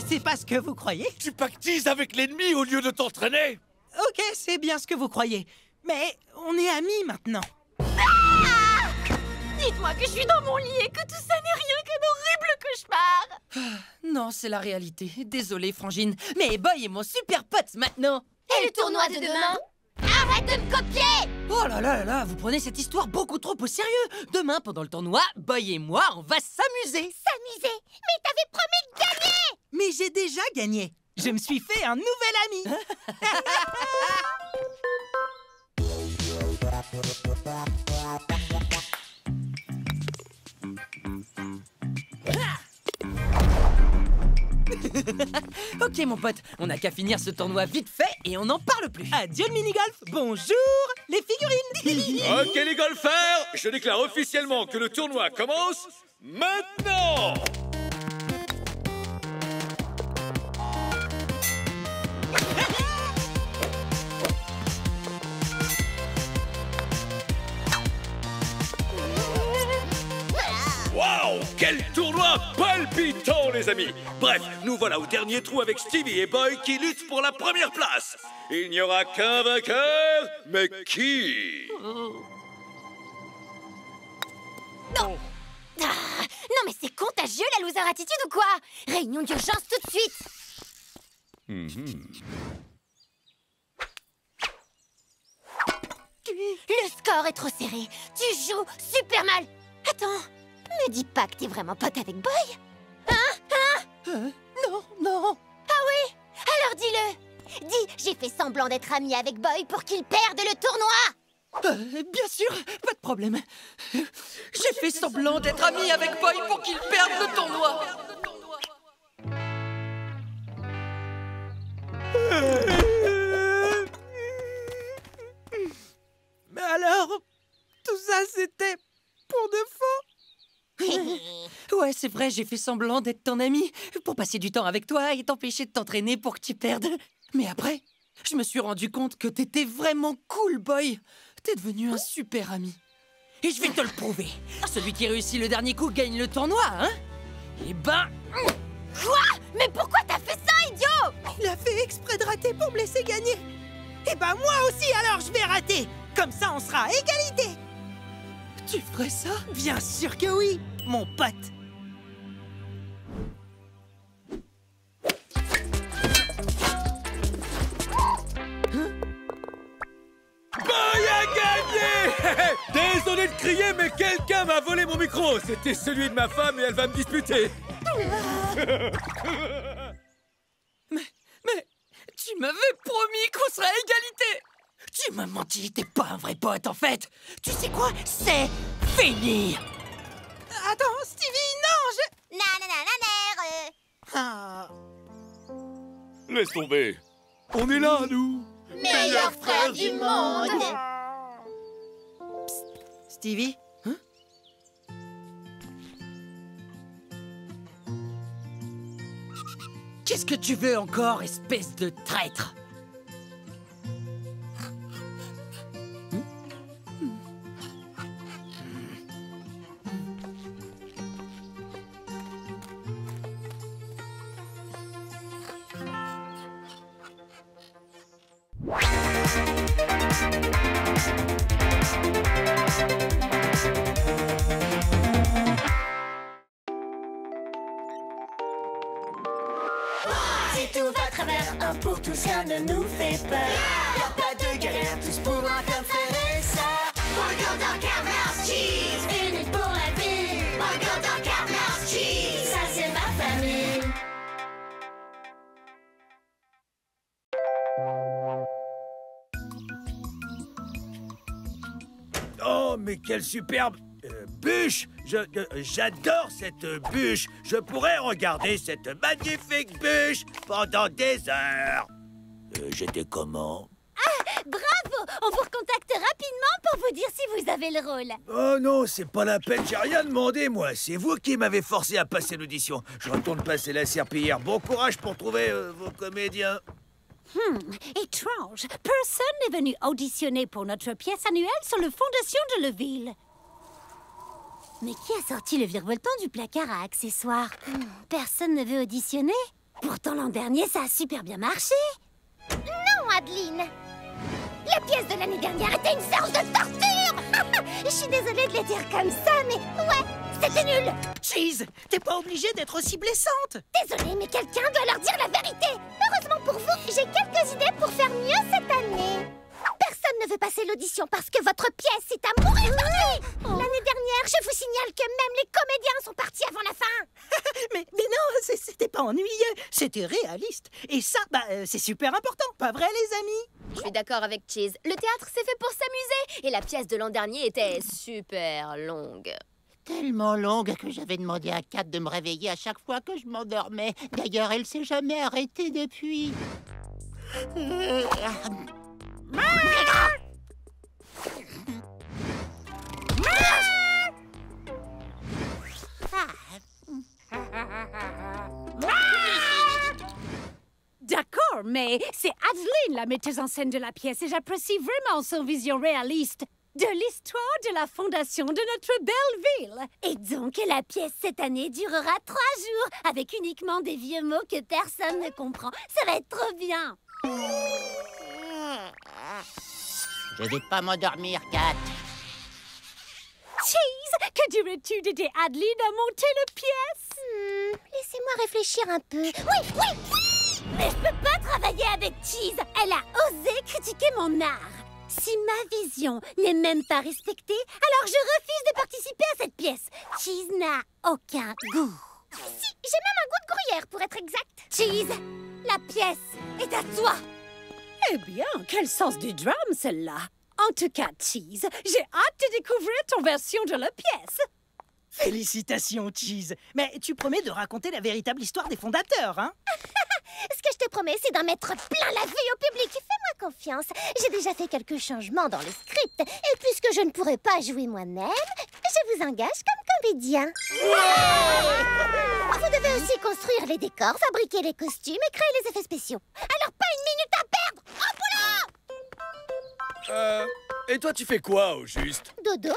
C'est pas ce que vous croyez. Tu pactises avec l'ennemi au lieu de t'entraîner. Ok, c'est bien ce que vous croyez. Mais on est amis maintenant. Dites-moi que je suis dans mon lit et que tout ça n'est rien qu'un horrible cauchemar. Non, c'est la réalité. Désolée, Frangine. Mais Boy est mon super pote maintenant. Et le tournoi de demain? Arrête de me copier! Oh là là là là, vous prenez cette histoire beaucoup trop au sérieux. Demain, pendant le tournoi, Boy et moi, on va s'amuser. S'amuser? Mais t'avais promis de gagner! Mais j'ai déjà gagné. Je me suis fait un nouvel ami. Ok, mon pote, on n'a qu'à finir ce tournoi vite fait et on n'en parle plus. Adieu le mini-golf. Bonjour les figurines. Ok, les golfeurs, je déclare officiellement que le tournoi commence maintenant. Waouh, quel tournoi palpitant, les amis! Bref, nous voilà au dernier trou avec Stevie et Boy qui luttent pour la première place. Il n'y aura qu'un vainqueur, mais qui? Non! Non mais c'est contagieux la loser attitude ou quoi? Réunion d'urgence tout de suite! Le score est trop serré. Tu joues super mal. Attends, me dis pas que t'es vraiment pote avec Boy. Non, non. Ah oui? Alors dis-le. Dis, j'ai fait semblant d'être amie avec Boy pour qu'il perde le tournoi. Bien sûr, pas de problème. J'ai fait semblant d'être ami avec Boy pour qu'il perde le tournoi. Mais alors, tout ça c'était pour de faux? Ouais, c'est vrai, j'ai fait semblant d'être ton ami pour passer du temps avec toi et t'empêcher de t'entraîner pour que tu perdes. Mais après, je me suis rendu compte que t'étais vraiment cool, Boy. T'es devenu un super ami. Et je vais te le prouver. Celui qui réussit le dernier coup gagne le tournoi, hein? Eh ben... Quoi? Mais pourquoi t'as fait ça, idiot? Il a fait exprès de rater pour me laisser gagner. Eh ben moi aussi, alors je vais rater. Comme ça, on sera à égalité. Tu ferais ça? Bien sûr que oui, mon pote. Boy a gagné! Désolé de crier, mais quelqu'un m'a volé mon micro. C'était celui de ma femme et elle va me disputer. Mais tu m'avais promis qu'on serait à égalité. Tu m'as menti, t'es pas un vrai pote en fait. Tu sais quoi? C'est fini. Attends, Stevie, non, Nananananer. Laisse tomber. On est là, nous. Meilleur frère du monde. Psst, Stevie, hein? Qu'est-ce que tu veux encore, espèce de traître? Si tout va à travers, un pour tous, rien ne nous fait peur. Y'a pas de galère, tous pour un comme frère et sœur. Burger dans Carmel's Cheese, unis pour la vie. Burger dans Carmel's Cheese, ça c'est ma famille. Oh, mais quelle superbe bûche! J'adore cette bûche! Je pourrais regarder cette magnifique bûche pendant des heures! J'étais comment? Bravo! On vous recontacte rapidement pour vous dire si vous avez le rôle. Oh non, c'est pas la peine, j'ai rien demandé, moi. C'est vous qui m'avez forcé à passer l'audition. Je retourne passer la serpillière. Bon courage pour trouver vos comédiens. Étrange. Personne n'est venu auditionner pour notre pièce annuelle sur la fondation de la ville. Mais qui a sorti le virevoltant du placard à accessoires? Personne ne veut auditionner? Pourtant, l'an dernier, ça a super bien marché. Non, Adeline. La pièce de l'année dernière était une séance de torture. Je suis désolée de le dire comme ça, mais ouais, c'était nul. Cheese, t'es pas obligée d'être aussi blessante. Désolée, mais quelqu'un doit leur dire la vérité. Heureusement pour vous, j'ai quelques idées pour faire mieux cette année. Personne ne veut passer l'audition parce que votre pièce est à mourir d'ennui. L'année dernière, je vous signale que même les comédiens sont partis avant la fin. mais non, c'était pas ennuyeux, c'était réaliste. Et ça, c'est super important, pas vrai les amis? Je suis d'accord avec Cheese. Le théâtre, c'est fait pour s'amuser. Et la pièce de l'an dernier était super longue. Tellement longue que j'avais demandé à Kat de me réveiller à chaque fois que je m'endormais. D'ailleurs, elle s'est jamais arrêtée depuis. D'accord, mais c'est Adeline, la metteuse en scène de la pièce, et j'apprécie vraiment son vision réaliste de l'histoire de la fondation de notre belle ville. Et donc, la pièce cette année durera 3 jours, avec uniquement des vieux mots que personne ne comprend. Ça va être trop bien. Je vais pas m'endormir, Kat. Cheese, que dirais-tu d'aider Adeline à monter la pièce? Laissez-moi réfléchir un peu. Oui! Mais je peux pas travailler avec Cheese. Elle a osé critiquer mon art. Si ma vision n'est même pas respectée, alors je refuse de participer à cette pièce. Cheese n'a aucun goût. Si, j'ai même un goût de gruyère, pour être exact. Cheese, la pièce est à toi. Eh bien, quel sens du drame, celle-là. En tout cas, Cheese, j'ai hâte de découvrir ton version de la pièce. Félicitations, Cheese. Mais tu promets de raconter la véritable histoire des fondateurs, hein? Ce que je te promets, c'est d'en mettre plein la vue au public. Fais-moi confiance. J'ai déjà fait quelques changements dans le script. Et puisque je ne pourrai pas jouer moi-même, je vous engage comme comédien. Vous devez aussi construire les décors, fabriquer les costumes et créer les effets spéciaux. Alors pas une minute à perdre. Au boulot! Et toi, tu fais quoi, au juste? Dodo,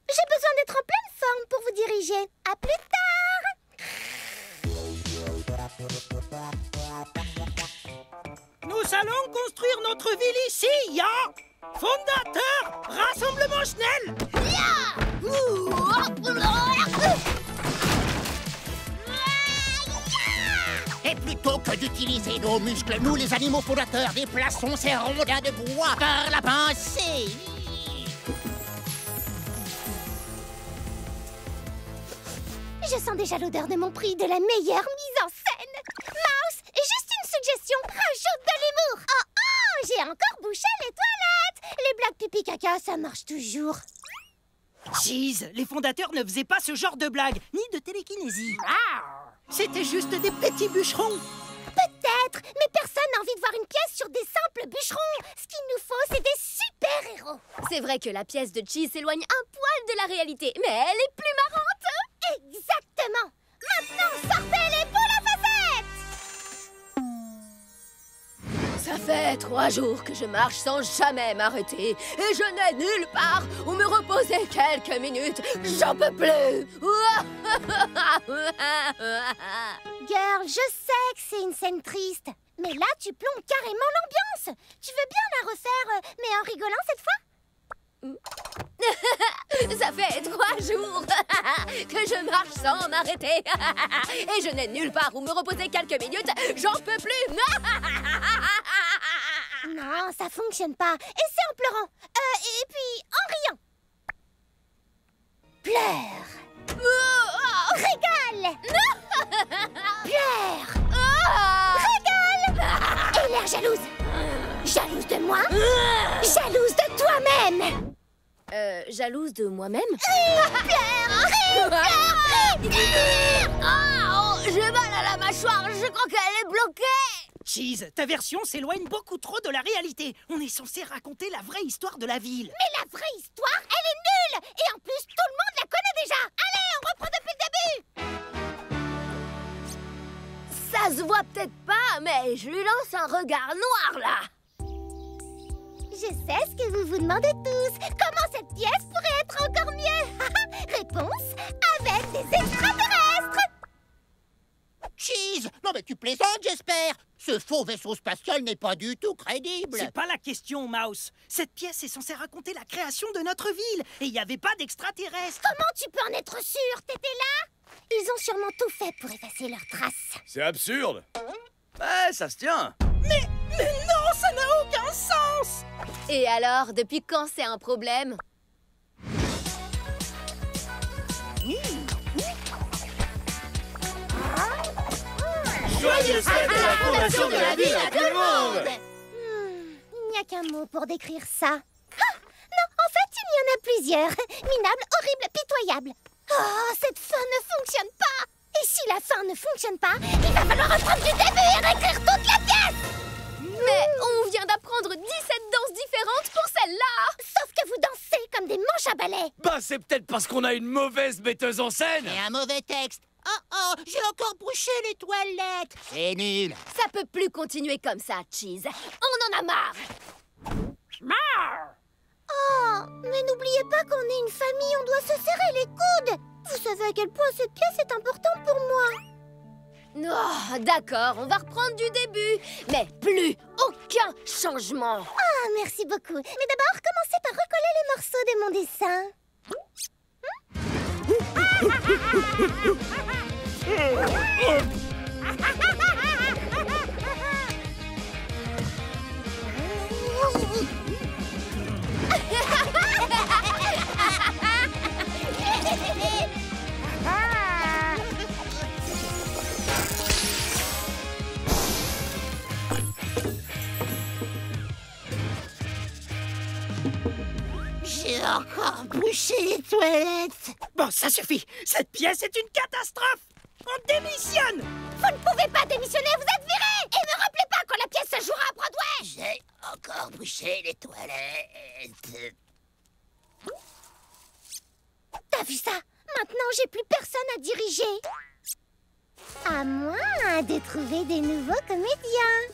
j'ai besoin d'être en pleine forme pour vous diriger. À plus tard! Nous allons construire notre ville ici, ya! Fondateur, rassemblement Schnell! Et plutôt que d'utiliser nos muscles, nous les animaux fondateurs déplaçons ces rondins de bois vers la pensée. Je sens déjà l'odeur de mon prix de la meilleure mise en scène. Mouse, juste une suggestion, rajoute de l'humour. Oh, j'ai encore bouché les toilettes. Les blagues pipi caca, ça marche toujours. Cheese, les fondateurs ne faisaient pas ce genre de blagues, ni de télékinésie. C'était juste des petits bûcherons. Peut-être, mais personne n'a envie de voir une pièce sur des simples bûcherons. Ce qu'il nous faut, c'est des super-héros. C'est vrai que la pièce de Cheese s'éloigne un poil de la réalité, mais elle est plus marrante. Exactement. Maintenant, sortez les boules à facettes. Ça fait 3 jours que je marche sans jamais m'arrêter. Et je n'ai nulle part où me reposer quelques minutes. J'en peux plus. Girl, je sais que c'est une scène triste. Mais là, tu plombes carrément l'ambiance. Tu veux bien la refaire, mais en rigolant cette fois? Ça fait 3 jours que je marche sans m'arrêter. Et je n'ai nulle part où me reposer quelques minutes. J'en peux plus. Non, ça fonctionne pas. Et c'est en pleurant. Et puis en riant. Pleure. Rigole. Pleure. Rigole. Et l'air jalouse. Jalouse de moi. Jalouse de toi-même. Jalouse de moi-même? J'ai mal à la mâchoire, je crois qu'elle est bloquée. Cheese, ta version s'éloigne beaucoup trop de la réalité. On est censé raconter la vraie histoire de la ville. Mais la vraie histoire, elle est nulle. Et en plus, tout le monde la connaît déjà. Allez, on reprend depuis le début. Ça se voit peut-être pas, mais je lui lance un regard noir, là. Je sais ce que vous vous demandez tous. Comment cette pièce pourrait être encore mieux? Réponse, avec des extraterrestres. Cheese, Non mais tu plaisantes, j'espère. Ce faux vaisseau spatial n'est pas du tout crédible. C'est pas la question, Mouse. Cette pièce est censée raconter la création de notre ville. Et il n'y avait pas d'extraterrestres. Comment tu peux en être sûr? T'étais là? Ils ont sûrement tout fait pour effacer leurs traces. C'est absurde. Ouais, ça se tient. Mais non, ça n'a aucun sens. Et alors, depuis quand c'est un problème? Joyeuse fête de la fondation de la ville à tout le monde! Il n'y a qu'un mot pour décrire ça. Ah, non, en fait, il y en a plusieurs. Minable, horrible, pitoyable. Oh, cette fin ne fonctionne pas. Et si la fin ne fonctionne pas, il va falloir reprendre du début et réécrire toute la pièce. Mais on vient d'apprendre 17 danses différentes pour celle-là. Sauf que vous dansez comme des manches à balai. Bah, c'est peut-être parce qu'on a une mauvaise metteuse en scène. Et un mauvais texte. Oh, j'ai encore bouché les toilettes. C'est nul. Ça peut plus continuer comme ça, Cheese. On en a marre. Oh, mais n'oubliez pas qu'on est une famille, on doit se serrer les coudes. Vous savez à quel point cette pièce est importante pour moi. Oh, d'accord, on va reprendre du début. Mais plus aucun changement. Ah, merci beaucoup. Mais d'abord, commencez par recoller les morceaux de mon dessin. J'ai encore bouché les toilettes. Bon, ça suffit. Cette pièce est une catastrophe. On démissionne. Vous ne pouvez pas démissionner, vous êtes virés. Et ne rappelez pas quand la pièce se jouera à Broadway. J'ai encore bouché les toilettes. T'as vu ça? Maintenant, j'ai plus personne à diriger. À moins de trouver des nouveaux comédiens.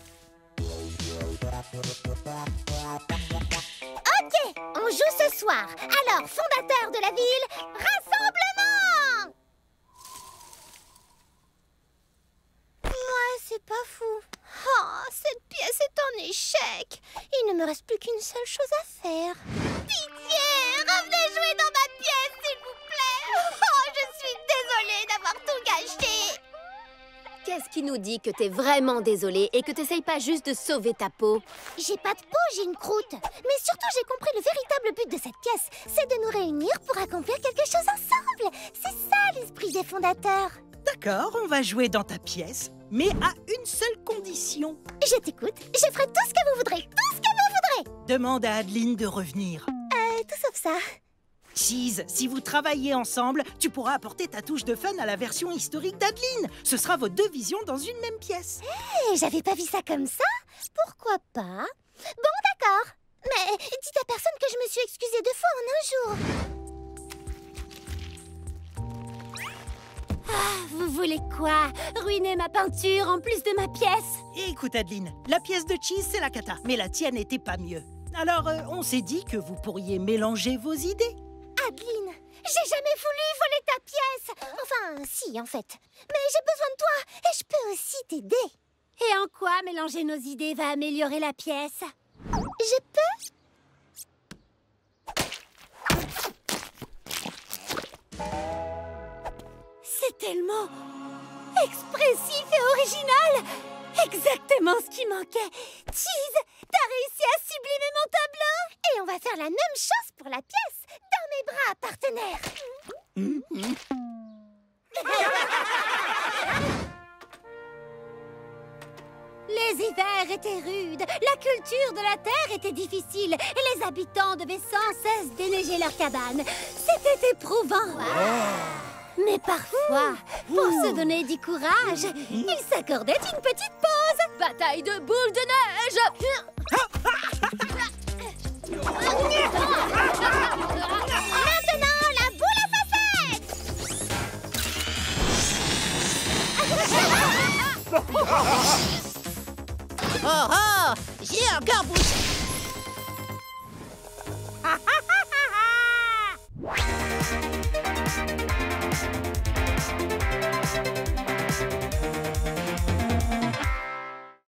Ok, on joue ce soir. Alors, fondateur de la ville, rassemblement! Ouais, c'est pas fou. Oh, cette pièce est en échec. Il ne me reste plus qu'une seule chose à faire. Pitié, revenez jouer dans ma pièce, s'il vous plaît. Oh, je suis désolée d'avoir tout gâché. Qu'est-ce qui nous dit que t'es vraiment désolée et que t'essayes pas juste de sauver ta peau? J'ai pas de peau, j'ai une croûte. Mais surtout, j'ai compris le véritable but de cette pièce. C'est de nous réunir pour accomplir quelque chose ensemble. C'est ça l'esprit des fondateurs. D'accord, on va jouer dans ta pièce, mais à une seule condition. Je t'écoute, je ferai tout ce que vous voudrez, tout ce que vous voudrez. Demande à Adeline de revenir. Tout sauf ça. Cheese, si vous travaillez ensemble, tu pourras apporter ta touche de fun à la version historique d'Adeline. Ce sera vos deux visions dans une même pièce. Hey, j'avais pas vu ça comme ça. Pourquoi pas? Bon, d'accord. Mais dites à personne que je me suis excusée 2 fois en un jour. Ah, vous voulez quoi? Ruiner ma peinture en plus de ma pièce? Écoute Adeline, la pièce de Cheese c'est la cata, mais la tienne n'était pas mieux. Alors on s'est dit que vous pourriez mélanger vos idées. Adeline, j'ai jamais voulu voler ta pièce. Enfin, si, en fait. Mais j'ai besoin de toi et je peux aussi t'aider. Et en quoi mélanger nos idées va améliorer la pièce? Je peux? C'est tellement expressif et original. Exactement ce qui manquait. Cheese, t'as réussi à sublimer mon tableau. Et on va faire la même chose pour la pièce. Dans mes bras, partenaire. Les hivers étaient rudes, la culture de la terre était difficile et les habitants devaient sans cesse déneiger leurs cabanes. C'était éprouvant. Mais parfois, pour se donner du courage, ils s'accordaient une petite pause. Bataille de boules de neige. Maintenant, la boule à facettes. Oh oh, j'ai encore bouché.